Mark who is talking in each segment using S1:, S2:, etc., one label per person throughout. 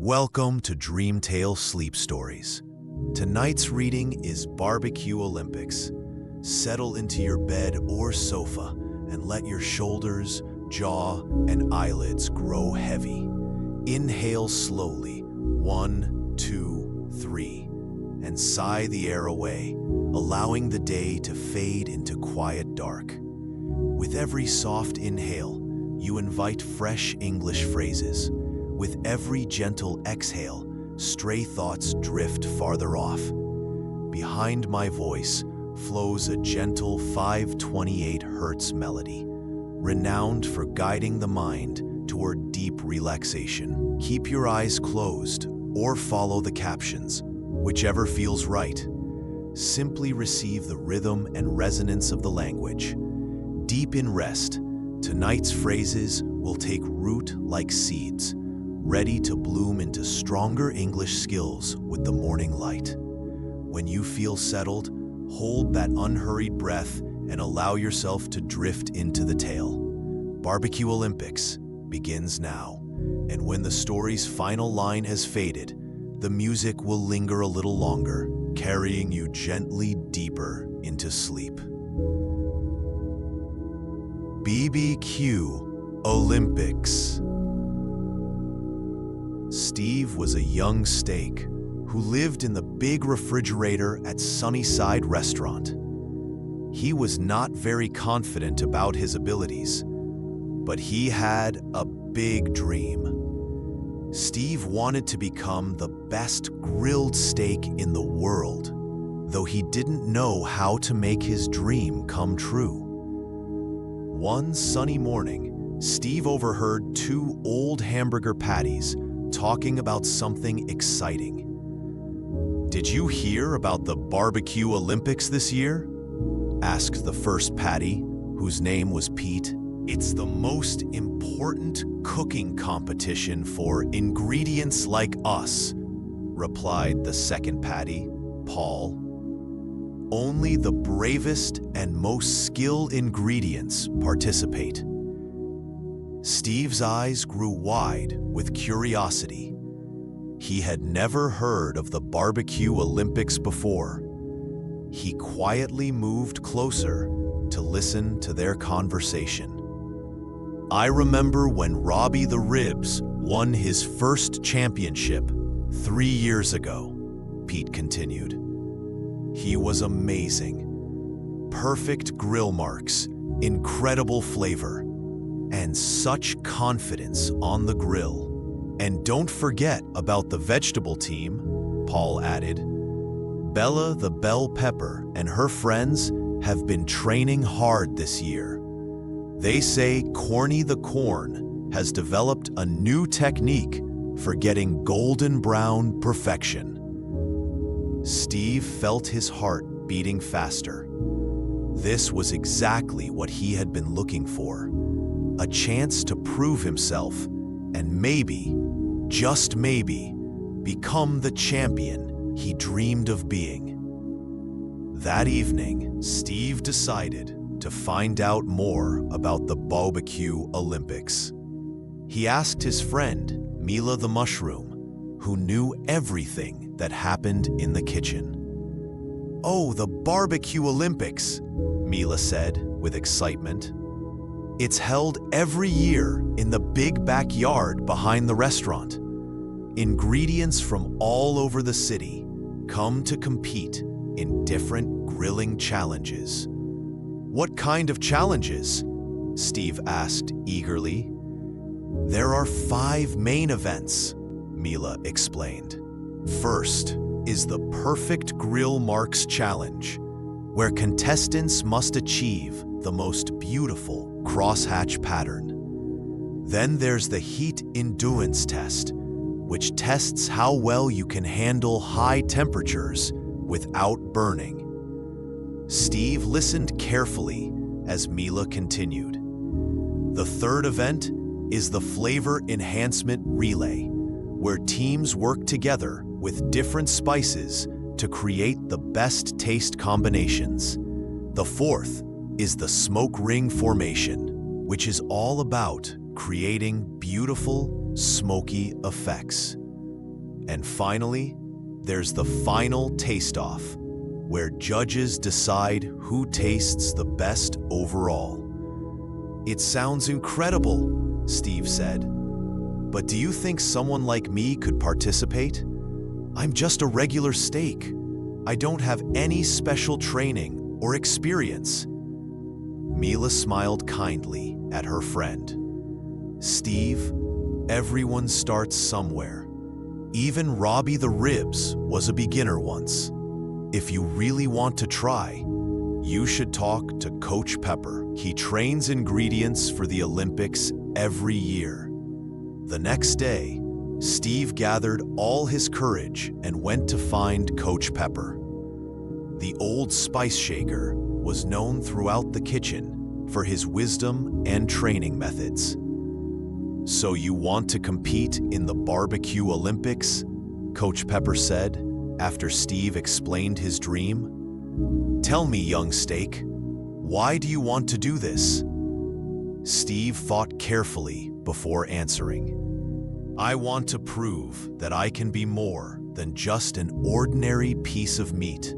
S1: Welcome to Dreamtale Sleep Stories. Tonight's reading is Bbq Olympics. Settle into your bed or sofa and let your shoulders, jaw, and eyelids grow heavy. Inhale slowly, 1, 2, 3, and sigh the air away, allowing the day to fade into quiet dark. With every soft inhale, you invite fresh English phrases. With every gentle exhale, stray thoughts drift farther off. Behind my voice flows a gentle 528 Hz melody, renowned for guiding the mind toward deep relaxation. Keep your eyes closed or follow the captions, whichever feels right. Simply receive the rhythm and resonance of the language. Deep in rest, tonight's phrases will take root like seeds, ready to bloom into stronger English skills with the morning light. When you feel settled, hold that unhurried breath and allow yourself to drift into the tale. Bbq Olympics begins now, and when the story's final line has faded, the music will linger a little longer, carrying you gently deeper into sleep. Bbq Olympics. Steve was a young steak who lived in the big refrigerator at Sunnyside Restaurant. He was not very confident about his abilities, but he had a big dream. Steve wanted to become the best grilled steak in the world, though he didn't know how to make his dream come true. One sunny morning, Steve overheard two old hamburger patties talking about something exciting. "Did you hear about the Bbq Olympics this year?" asked the first patty, whose name was Pete. "It's the most important cooking competition for ingredients like us," replied the second patty, Paul. "Only the bravest and most skilled ingredients participate." Steve's eyes grew wide with curiosity. He had never heard of the Bbq Olympics before. He quietly moved closer to listen to their conversation. "I remember when Robbie the Ribs won his first championship 3 years ago," Pete continued. "He was amazing. Perfect grill marks, incredible flavor, and such confidence on the grill. And don't forget about the vegetable team," Paul added. "Bella the bell pepper and her friends have been training hard this year. They say Corny the corn has developed a new technique for getting golden brown perfection." Steve felt his heart beating faster. This was exactly what he had been looking for. A chance to prove himself and maybe, just maybe, become the champion he dreamed of being. That evening, Steve decided to find out more about the Bbq Olympics. He asked his friend, Mila the Mushroom, who knew everything that happened in the kitchen. "Oh, the Bbq Olympics," Mila said with excitement. "It's held every year in the big backyard behind the restaurant. Ingredients from all over the city come to compete in different grilling challenges." "What kind of challenges?" Steve asked eagerly. "There are 5 main events," Mila explained. "First is the Perfect Grill Marks Challenge, where contestants must achieve the most beautiful crosshatch pattern. Then there's the Heat Endurance Test, which tests how well you can handle high temperatures without burning." Steve listened carefully as Mila continued. "The third event is the Flavor Enhancement Relay, where teams work together with different spices to create the best taste combinations. The fourth is the Smoke Ring Formation, which is all about creating beautiful, smoky effects. And finally, there's the final taste-off, where judges decide who tastes the best overall. It sounds incredible, Steve said. But do you think someone like me could participate? I'm just a regular steak. I don't have any special training or experience. Mila smiled kindly at her friend. Steve, everyone starts somewhere. Even Robbie the Ribs was a beginner once. If you really want to try, you should talk to Coach Pepper. He trains ingredients for the Olympics every year. The next day, Steve gathered all his courage and went to find Coach Pepper. The old spice shaker was known throughout the kitchen for his wisdom and training methods. So you want to compete in the Bbq Olympics? Coach Pepper said after Steve explained his dream. Tell me, young steak, why do you want to do this? Steve thought carefully before answering. I want to prove that I can be more than just an ordinary piece of meat.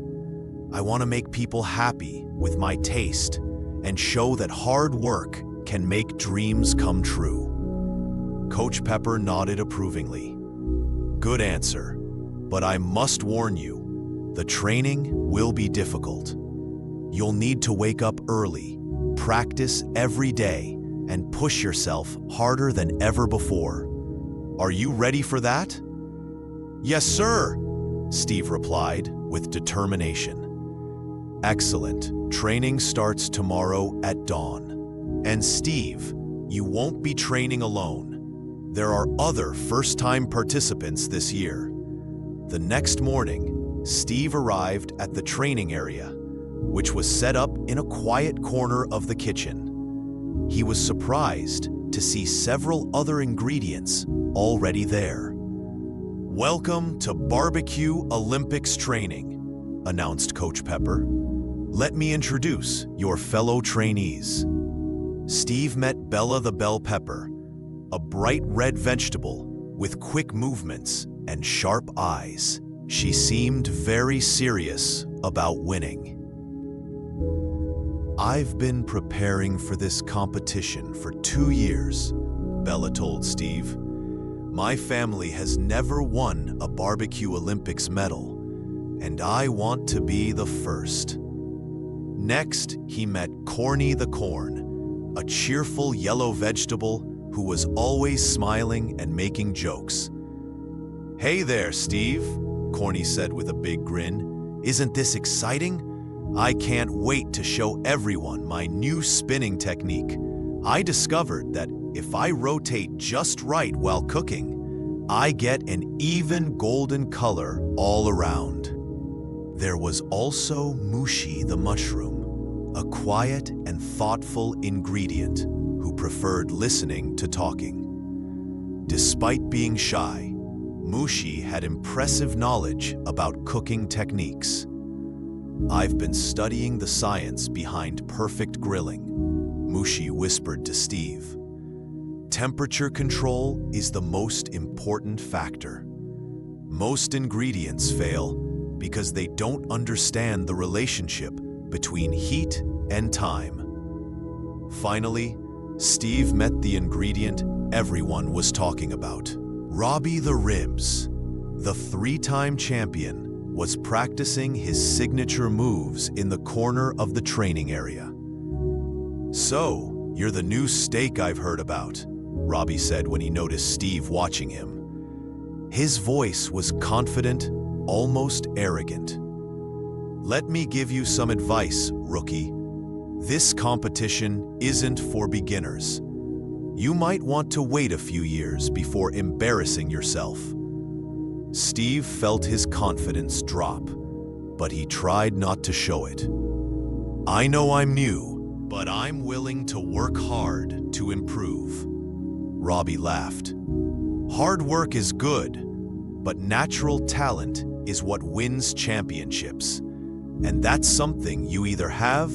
S1: I want to make people happy with my taste and show that hard work can make dreams come true. Coach Pepper nodded approvingly. Good answer, but I must warn you, the training will be difficult. You'll need to wake up early, practice every day, and push yourself harder than ever before. Are you ready for that? Yes, sir, Steve replied with determination. Excellent. Training starts tomorrow at dawn. And Steve, you won't be training alone. There are other first-time participants this year. The next morning, Steve arrived at the training area, which was set up in a quiet corner of the kitchen. He was surprised to see several other ingredients already there. Welcome to Bbq Olympics training, announced Coach Pepper. Let me introduce your fellow trainees. Steve met Bella the bell pepper, a bright red vegetable with quick movements and sharp eyes. She seemed very serious about winning. I've been preparing for this competition for 2 years, Bella told Steve. My family has never won a Bbq Olympics medal, and I want to be the first. Next, he met Corny the corn, a cheerful yellow vegetable who was always smiling and making jokes. Hey there, Steve, Corny said with a big grin. Isn't this exciting? I can't wait to show everyone my new spinning technique. I discovered that if I rotate just right while cooking, I get an even golden color all around. There was also Mushi the mushroom, a quiet and thoughtful ingredient who preferred listening to talking. Despite being shy, Mushi had impressive knowledge about cooking techniques. I've been studying the science behind perfect grilling, Mushi whispered to Steve. Temperature control is the most important factor. Most ingredients fail because they don't understand the relationship between heat and time. Finally, Steve met the ingredient everyone was talking about. Robbie the Ribs, the 3-time champion, was practicing his signature moves in the corner of the training area. So, you're the new steak I've heard about, Robbie said when he noticed Steve watching him. His voice was confident, almost arrogant. Let me give you some advice, rookie. This competition isn't for beginners. You might want to wait a few years before embarrassing yourself. Steve felt his confidence drop, but he tried not to show it. I know I'm new, but I'm willing to work hard to improve. Robbie laughed. Hard work is good, but natural talent is what wins championships. And that's something you either have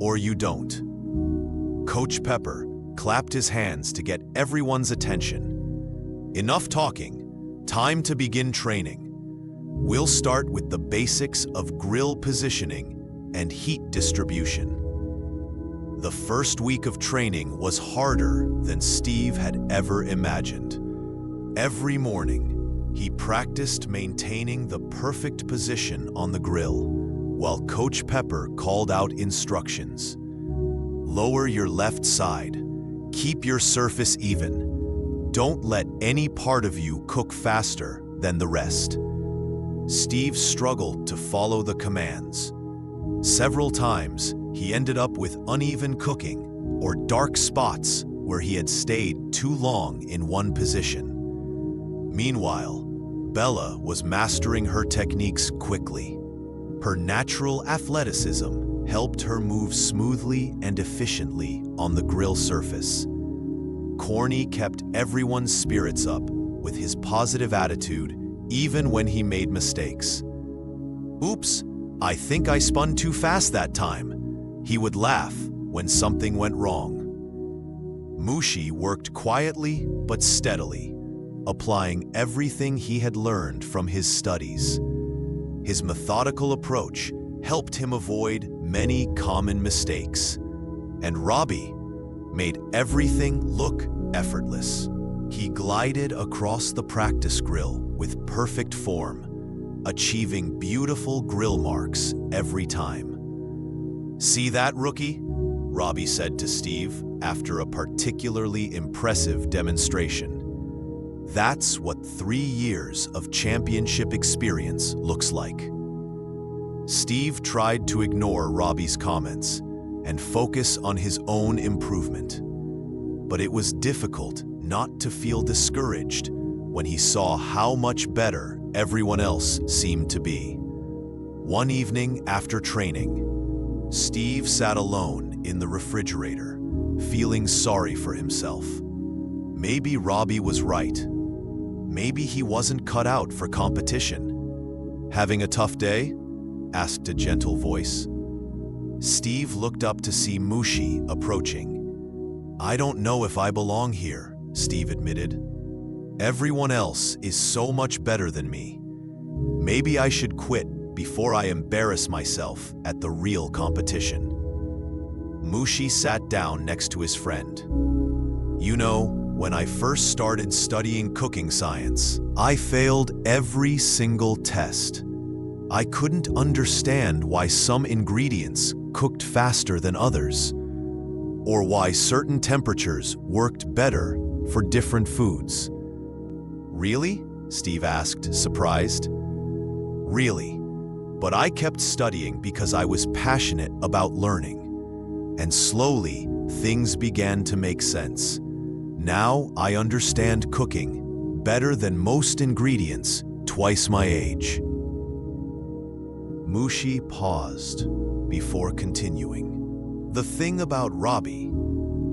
S1: or you don't. Coach Pepper clapped his hands to get everyone's attention. Enough talking. Time to begin training. We'll start with the basics of grill positioning and heat distribution. The first week of training was harder than Steve had ever imagined. Every morning, he practiced maintaining the perfect position on the grill, while Coach Pepper called out instructions. Lower your left side. Keep your surface even. Don't let any part of you cook faster than the rest. Steve struggled to follow the commands. Several times, he ended up with uneven cooking or dark spots where he had stayed too long in one position. Meanwhile, Bella was mastering her techniques quickly. Her natural athleticism helped her move smoothly and efficiently on the grill surface. Corny kept everyone's spirits up with his positive attitude even when he made mistakes. "Oops, I think I spun too fast that time," he would laugh when something went wrong. Mushi worked quietly but steadily, applying everything he had learned from his studies. His methodical approach helped him avoid many common mistakes. And Robbie made everything look effortless. He glided across the practice grill with perfect form, achieving beautiful grill marks every time. "See that, rookie?" Robbie said to Steve after a particularly impressive demonstration. "That's what 3 years of championship experience looks like." Steve tried to ignore Robbie's comments and focus on his own improvement. But it was difficult not to feel discouraged when he saw how much better everyone else seemed to be. One evening after training, Steve sat alone in the refrigerator, feeling sorry for himself. Maybe Robbie was right. Maybe he wasn't cut out for competition. "Having a tough day?" asked a gentle voice. Steve looked up to see Mushi approaching. "I don't know if I belong here," Steve admitted. "Everyone else is so much better than me. Maybe I should quit before I embarrass myself at the real competition." Mushi sat down next to his friend. "You know, when I first started studying cooking science, I failed every single test. I couldn't understand why some ingredients cooked faster than others, or why certain temperatures worked better for different foods." "Really?" Steve asked, surprised. "Really. But I kept studying because I was passionate about learning. And slowly, things began to make sense. Now I understand cooking better than most ingredients twice my age." Mushi paused before continuing. "The thing about Robbie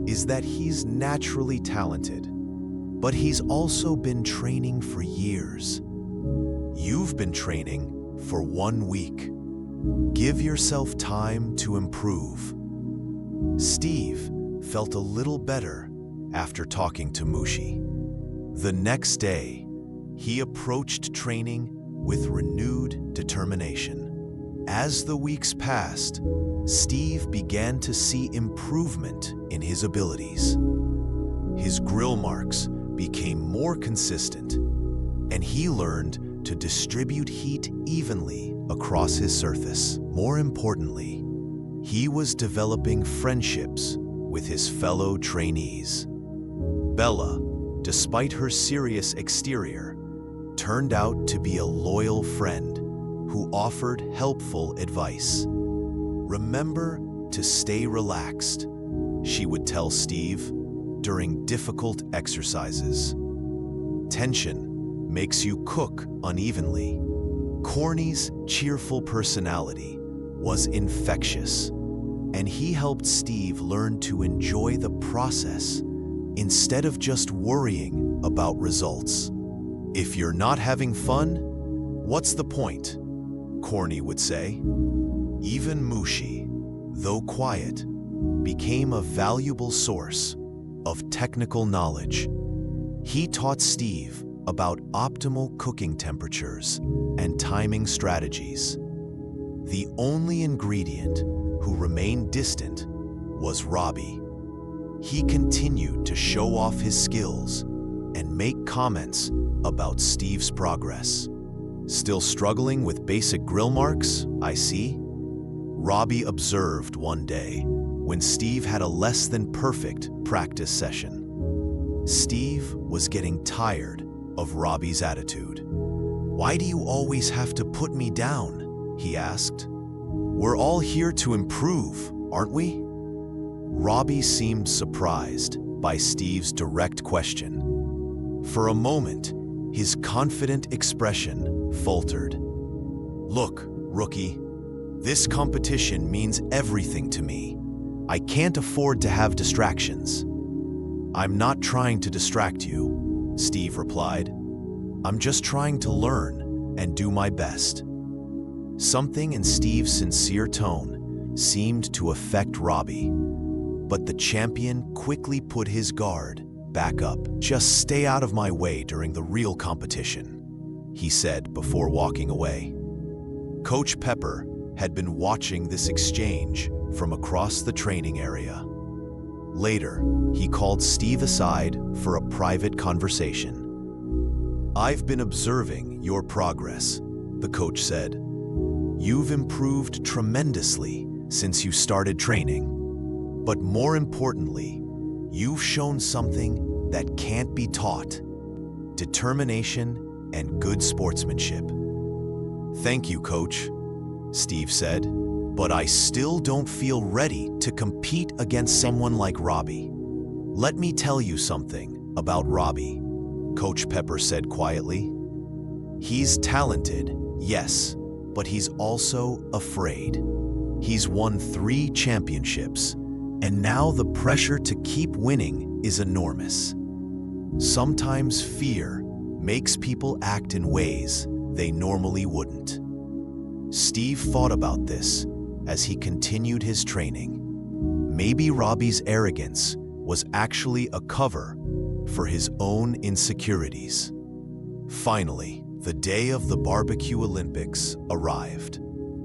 S1: is that he's naturally talented, but he's also been training for years. You've been training for 1 week. Give yourself time to improve." Steve felt a little better after talking to Mushi. The next day, he approached training with renewed determination. As the weeks passed, Steve began to see improvement in his abilities. His grill marks became more consistent, and he learned to distribute heat evenly across his surface. More importantly, he was developing friendships with his fellow trainees. Bella, despite her serious exterior, turned out to be a loyal friend who offered helpful advice. "Remember to stay relaxed," she would tell Steve during difficult exercises. "Tension makes you cook unevenly." Corny's cheerful personality was infectious, and he helped Steve learn to enjoy the process instead of just worrying about results. "If you're not having fun, what's the point?" Corny would say. Even Mushi, though quiet, became a valuable source of technical knowledge. He taught Steve about optimal cooking temperatures and timing strategies. The only ingredient who remained distant was Robbie. He continued to show off his skills and make comments about Steve's progress. "Still struggling with basic grill marks, I see?" Robbie observed one day when Steve had a less than perfect practice session. Steve was getting tired of Robbie's attitude. "Why do you always have to put me down?" he asked. "We're all here to improve, aren't we?" Robbie seemed surprised by Steve's direct question. For a moment, his confident expression faltered. "Look, rookie, this competition means everything to me. I can't afford to have distractions." "I'm not trying to distract you," Steve replied. "I'm just trying to learn and do my best." Something in Steve's sincere tone seemed to affect Robbie, but the champion quickly put his guard back up. "Just stay out of my way during the real competition," he said before walking away. Coach Pepper had been watching this exchange from across the training area. Later, he called Steve aside for a private conversation. "I've been observing your progress," the coach said. "You've improved tremendously since you started training. But more importantly, you've shown something that can't be taught: determination and good sportsmanship." "Thank you, Coach," Steve said, "but I still don't feel ready to compete against someone like Robbie." "Let me tell you something about Robbie," Coach Pepper said quietly. "He's talented, yes, but he's also afraid. He's won 3 championships, and now the pressure to keep winning is enormous. Sometimes fear makes people act in ways they normally wouldn't." Steve thought about this as he continued his training. Maybe Robbie's arrogance was actually a cover for his own insecurities. Finally, the day of the Bbq Olympics arrived.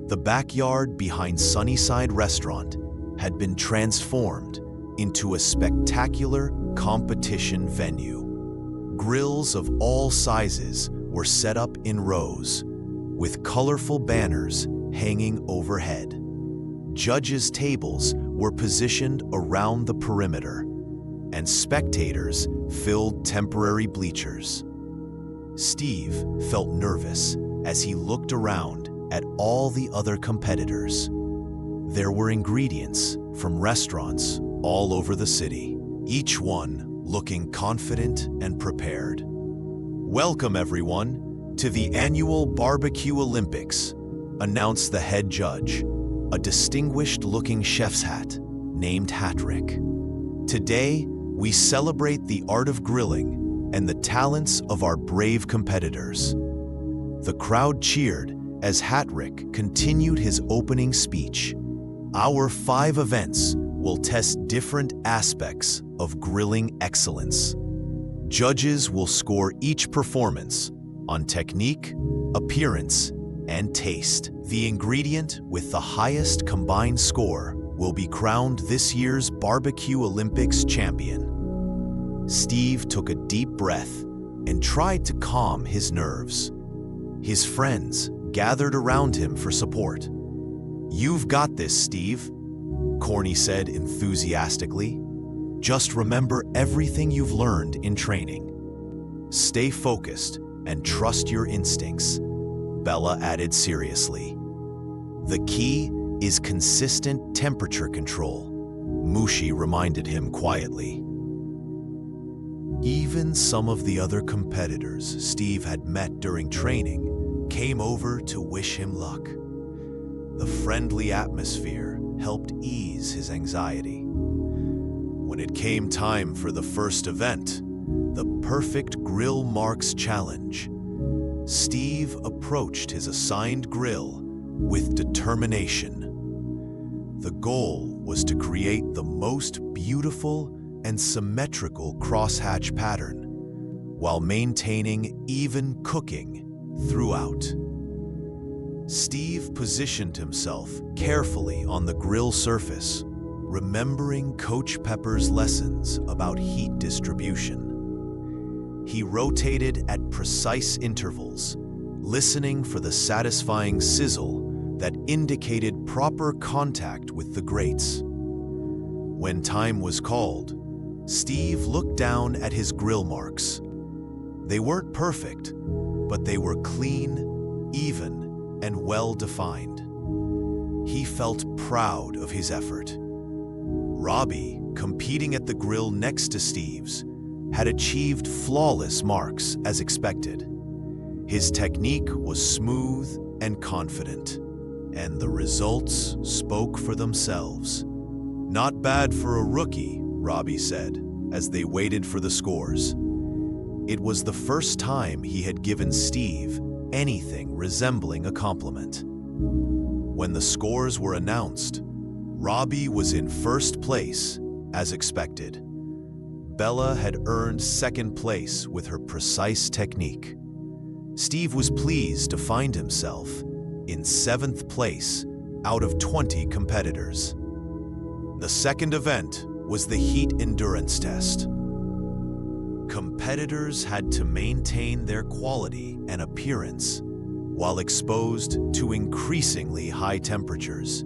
S1: The backyard behind Sunnyside Restaurant had been transformed into a spectacular competition venue. Grills of all sizes were set up in rows, with colorful banners hanging overhead. Judges' tables were positioned around the perimeter, and spectators filled temporary bleachers. Steve felt nervous as he looked around at all the other competitors. There were ingredients from restaurants all over the city, each one looking confident and prepared. "Welcome, everyone, to the annual Bbq Olympics," announced the head judge, a distinguished-looking chef's hat named Hatrick. "Today, we celebrate the art of grilling and the talents of our brave competitors." The crowd cheered as Hatrick continued his opening speech. "Our 5 events will test different aspects of grilling excellence. Judges will score each performance on technique, appearance, and taste. The ingredient with the highest combined score will be crowned this year's Bbq Olympics champion." Steve took a deep breath and tried to calm his nerves. His friends gathered around him for support. "You've got this, Steve," Corny said enthusiastically. "Just remember everything you've learned in training. Stay focused and trust your instincts," Bella added seriously. "The key is consistent temperature control," Mushi reminded him quietly. Even some of the other competitors Steve had met during training came over to wish him luck. The friendly atmosphere helped ease his anxiety. When it came time for the first event, the Perfect Grill Marks Challenge, Steve approached his assigned grill with determination. The goal was to create the most beautiful and symmetrical crosshatch pattern, while maintaining even cooking throughout. Steve positioned himself carefully on the grill surface, remembering Coach Pepper's lessons about heat distribution. He rotated at precise intervals, listening for the satisfying sizzle that indicated proper contact with the grates. When time was called, Steve looked down at his grill marks. They weren't perfect, but they were clean, even, and well-defined. He felt proud of his effort. Robbie, competing at the grill next to Steve's, had achieved flawless marks as expected. His technique was smooth and confident, and the results spoke for themselves. "Not bad for a rookie," Robbie said, as they waited for the scores. It was the first time he had given Steve anything resembling a compliment. When the scores were announced, Robbie was in first place, as expected. Bella had earned second place with her precise technique. Steve was pleased to find himself in 7th place out of 20 competitors. The second event was the heat endurance test. Competitors had to maintain their quality and appearance while exposed to increasingly high temperatures.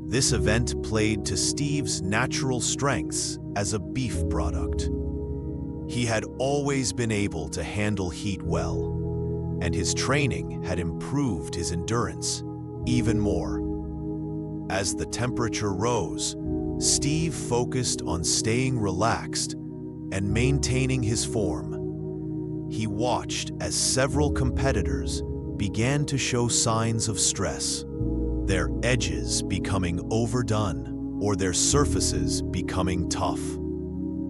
S1: This event played to Steve's natural strengths as a beef product. He had always been able to handle heat well, and his training had improved his endurance even more. As the temperature rose, Steve focused on staying relaxed and maintaining his form. He watched as several competitors began to show signs of stress, their edges becoming overdone or their surfaces becoming tough.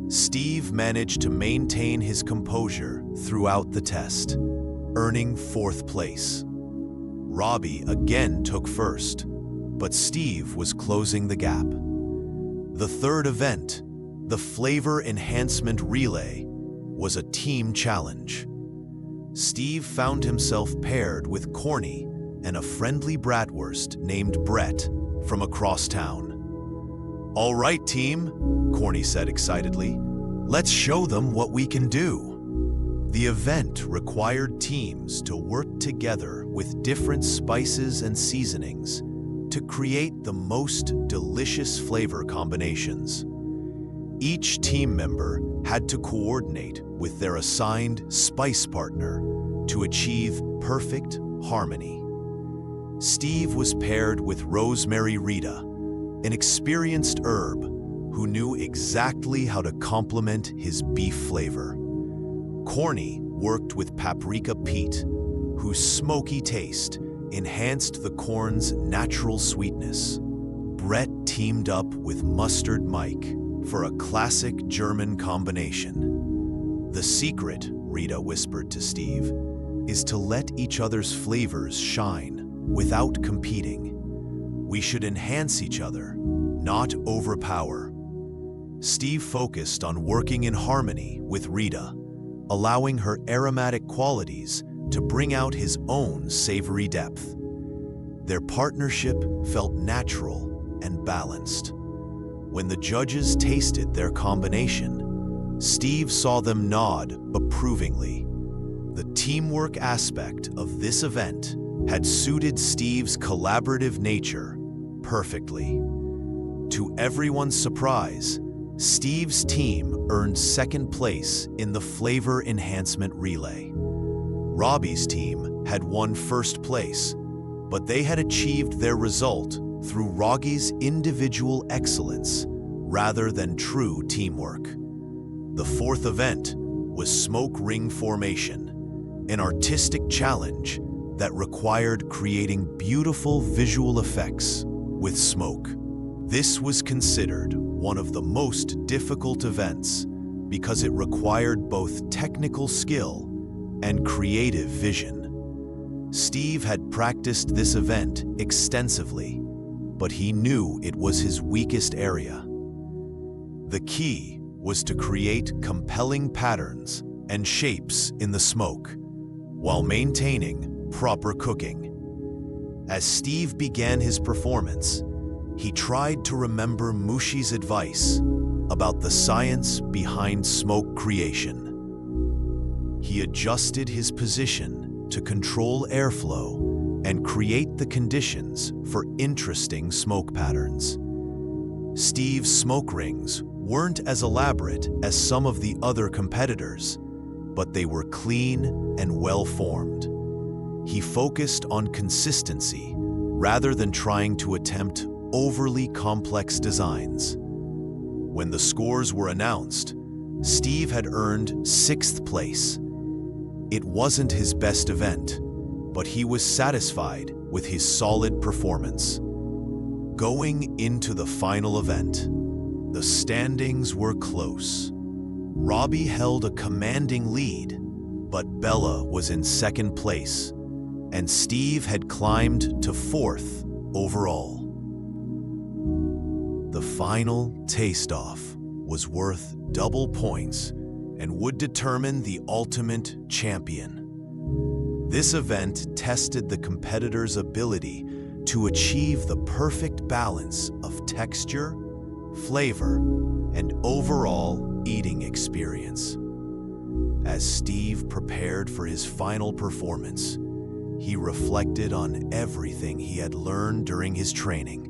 S1: Steve managed to maintain his composure throughout the test, earning 4th place. Robbie again took first, but Steve was closing the gap. The third event, the Flavor Enhancement Relay, was a team challenge. Steve found himself paired with Corny and a friendly bratwurst named Brett from across town. "All right, team," Corny said excitedly. "Let's show them what we can do." The event required teams to work together with different spices and seasonings to create the most delicious flavor combinations. Each team member had to coordinate with their assigned spice partner to achieve perfect harmony. Steve was paired with Rosemary Rita, an experienced herb who knew exactly how to complement his beef flavor. Corny worked with Paprika Pete, whose smoky taste enhanced the corn's natural sweetness. Brett teamed up with Mustard Mike for a classic German combination. "The secret," Rita whispered to Steve, "is to let each other's flavors shine without competing. We should enhance each other, not overpower." Steve focused on working in harmony with Rita, allowing her aromatic qualities to bring out his own savory depth. Their partnership felt natural and balanced. When the judges tasted their combination, Steve saw them nod approvingly. The teamwork aspect of this event had suited Steve's collaborative nature perfectly. To everyone's surprise, Steve's team earned 2nd place in the Flavor Enhancement Relay. Robbie's team had won 1st place, but they had achieved their result through Roggie's individual excellence rather than true teamwork. The 4th event was Smoke Ring Formation, an artistic challenge that required creating beautiful visual effects with smoke. This was considered one of the most difficult events because it required both technical skill and creative vision. Steve had practiced this event extensively, but he knew it was his weakest area. The key was to create compelling patterns and shapes in the smoke, while maintaining proper cooking. As Steve began his performance, he tried to remember Mushi's advice about the science behind smoke creation. He adjusted his position to control airflow and create the conditions for interesting smoke patterns. Steve's smoke rings weren't as elaborate as some of the other competitors, but they were clean and well-formed. He focused on consistency rather than trying to attempt overly complex designs. When the scores were announced, Steve had earned 6th place. It wasn't his best event, but he was satisfied with his solid performance. Going into the final event, the standings were close. Robbie held a commanding lead, but Bella was in 2nd place, and Steve had climbed to 4th overall. The final taste-off was worth double points and would determine the ultimate champion. This event tested the competitor's ability to achieve the perfect balance of texture, flavor, and overall eating experience. As Steve prepared for his final performance, he reflected on everything he had learned during his training.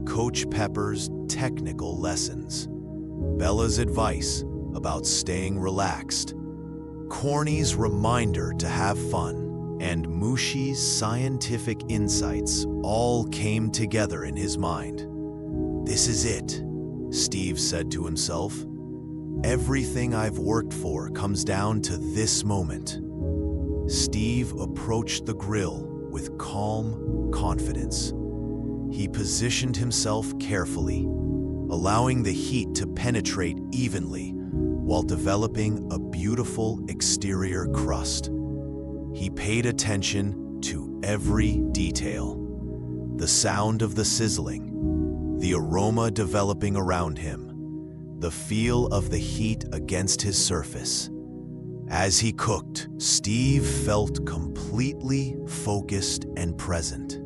S1: Coach Pepper's technical lessons, Bella's advice about staying relaxed, Corny's reminder to have fun, and Mushi's scientific insights all came together in his mind. "This is it," Steve said to himself. "Everything I've worked for comes down to this moment." Steve approached the grill with calm confidence. He positioned himself carefully, allowing the heat to penetrate evenly while developing a beautiful exterior crust. He paid attention to every detail: the sound of the sizzling, the aroma developing around him, the feel of the heat against his surface. As he cooked, Steve felt completely focused and present.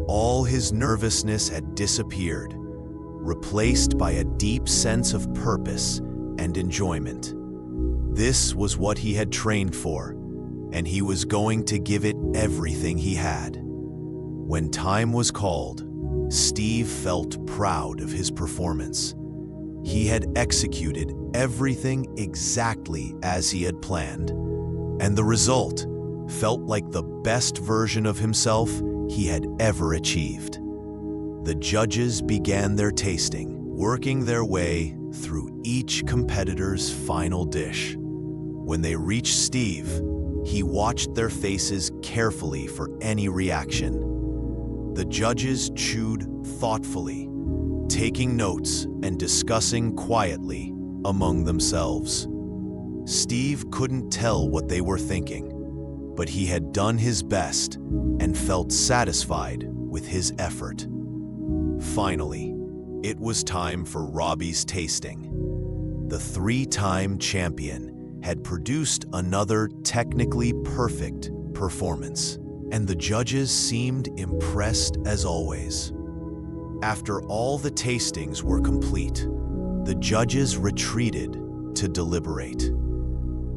S1: All his nervousness had disappeared, replaced by a deep sense of purpose and enjoyment. This was what he had trained for, and he was going to give it everything he had. When time was called, Steve felt proud of his performance. He had executed everything exactly as he had planned, and the result felt like the best version of himself he had ever achieved. The judges began their tasting, working their way through each competitor's final dish. When they reached Steve, he watched their faces carefully for any reaction. The judges chewed thoughtfully, taking notes and discussing quietly among themselves. Steve couldn't tell what they were thinking, but he had done his best and felt satisfied with his effort. Finally, it was time for Robbie's tasting. The 3-time champion had produced another technically perfect performance, and the judges seemed impressed as always. After all the tastings were complete, the judges retreated to deliberate.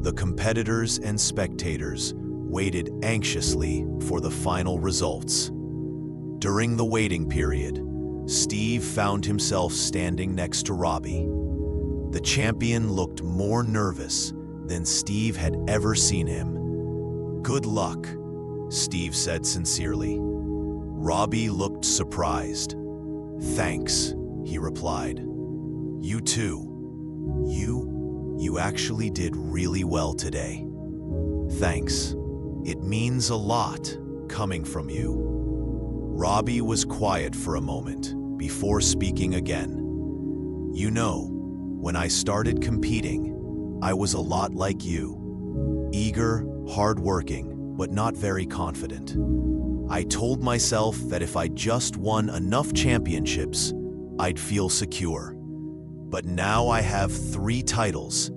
S1: The competitors and spectators waited anxiously for the final results. During the waiting period, Steve found himself standing next to Robbie. The champion looked more nervous than Steve had ever seen him. "Good luck," Steve said sincerely. Robbie looked surprised. "Thanks," he replied. "You too. You actually did really well today. Thanks. It means a lot coming from you." Robbie was quiet for a moment before speaking again. "You know, when I started competing, I was a lot like you. Eager, hardworking, but not very confident. I told myself that if I just won enough championships, I'd feel secure. But now I have 3 titles,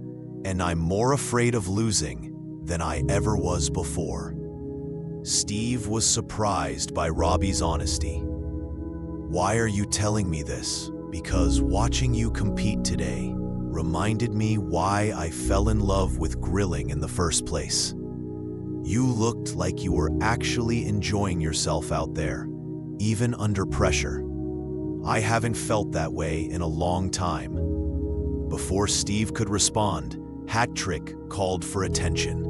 S1: and I'm more afraid of losing than I ever was before." Steve was surprised by Robbie's honesty. "Why are you telling me this?" "Because watching you compete today reminded me why I fell in love with grilling in the first place. You looked like you were actually enjoying yourself out there, even under pressure. I haven't felt that way in a long time." Before Steve could respond, Hat Trick called for attention.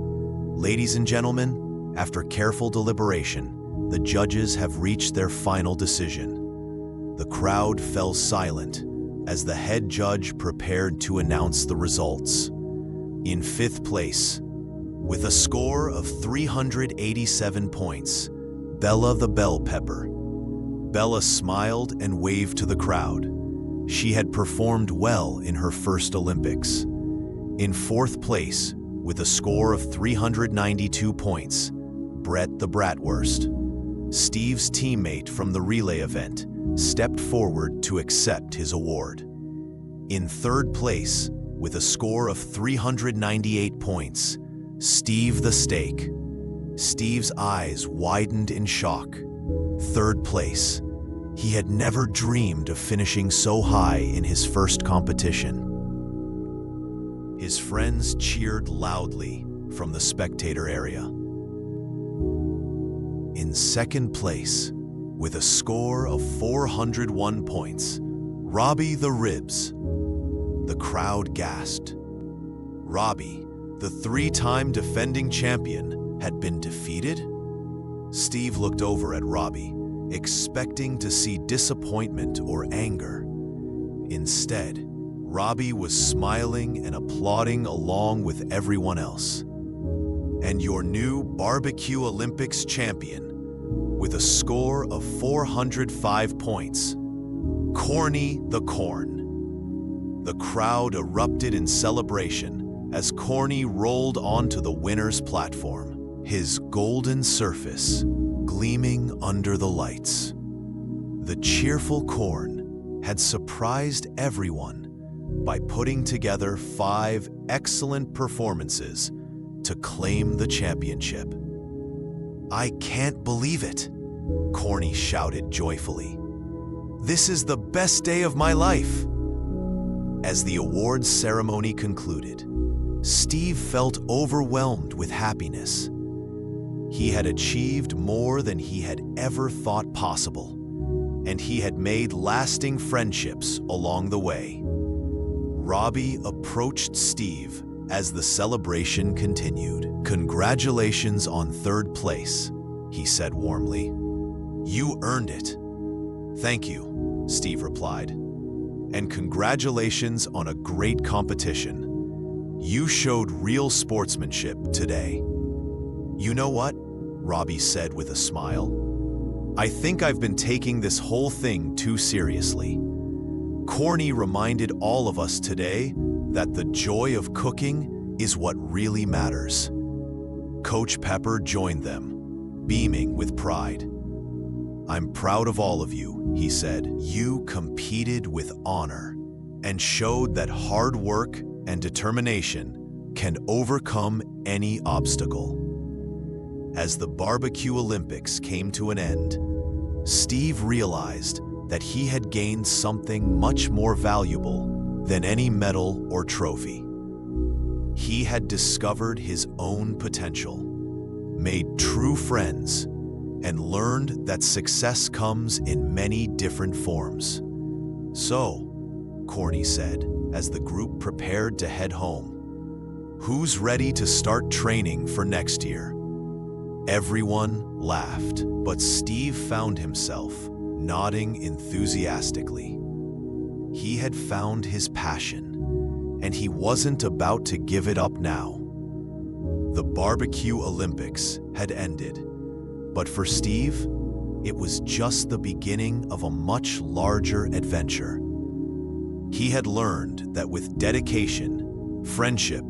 S1: "Ladies and gentlemen, after careful deliberation, the judges have reached their final decision." The crowd fell silent as the head judge prepared to announce the results. In fifth place, with a score of 387 points, Bella the Bell Pepper. Bella smiled and waved to the crowd. She had performed well in her first Olympics. In fourth place, with a score of 392 points, Brett the Bratwurst. Steve's teammate from the relay event stepped forward to accept his award. In third place, with a score of 398 points, Steve the Steak. Steve's eyes widened in shock. Third place. He had never dreamed of finishing so high in his first competition. His friends cheered loudly from the spectator area. In second place, with a score of 401 points, Robbie the Ribs. The crowd gasped. Robbie, the three-time defending champion, had been defeated? Steve looked over at Robbie, expecting to see disappointment or anger. Instead, Robbie was smiling and applauding along with everyone else. "And your new Bbq Olympics champion, with a score of 405 points, Corny the Corn." The crowd erupted in celebration as Corny rolled onto the winner's platform, his golden surface gleaming under the lights. The cheerful Corn had surprised everyone by putting together 5 excellent performances to claim the championship. "I can't believe it," Corny shouted joyfully. "This is the best day of my life." As the awards ceremony concluded, Steve felt overwhelmed with happiness. He had achieved more than he had ever thought possible, and he had made lasting friendships along the way. Robbie approached Steve as the celebration continued. "Congratulations on third place," he said warmly. "You earned it." "Thank you," Steve replied. "And congratulations on a great competition. You showed real sportsmanship today." "You know what?" Robbie said with a smile. "I think I've been taking this whole thing too seriously." Corny reminded all of us today that the joy of cooking is what really matters. Coach Pepper joined them, beaming with pride. "I'm proud of all of you," he said. "You competed with honor and showed that hard work and determination can overcome any obstacle." As the Bbq Olympics came to an end, Steve realized that he had gained something much more valuable than any medal or trophy. He had discovered his own potential, made true friends, and learned that success comes in many different forms. "So," Corny said, as the group prepared to head home, "who's ready to start training for next year?" Everyone laughed, but Steve found himself nodding enthusiastically. He had found his passion, and he wasn't about to give it up now. The Bbq Olympics had ended, but for Steve, it was just the beginning of a much larger adventure. He had learned that with dedication, friendship,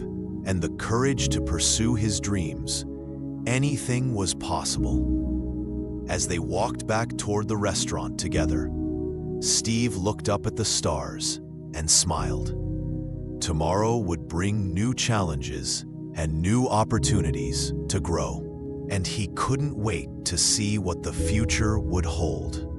S1: and the courage to pursue his dreams, anything was possible. As they walked back toward the restaurant together, Steve looked up at the stars and smiled. Tomorrow would bring new challenges and new opportunities to grow, and he couldn't wait to see what the future would hold.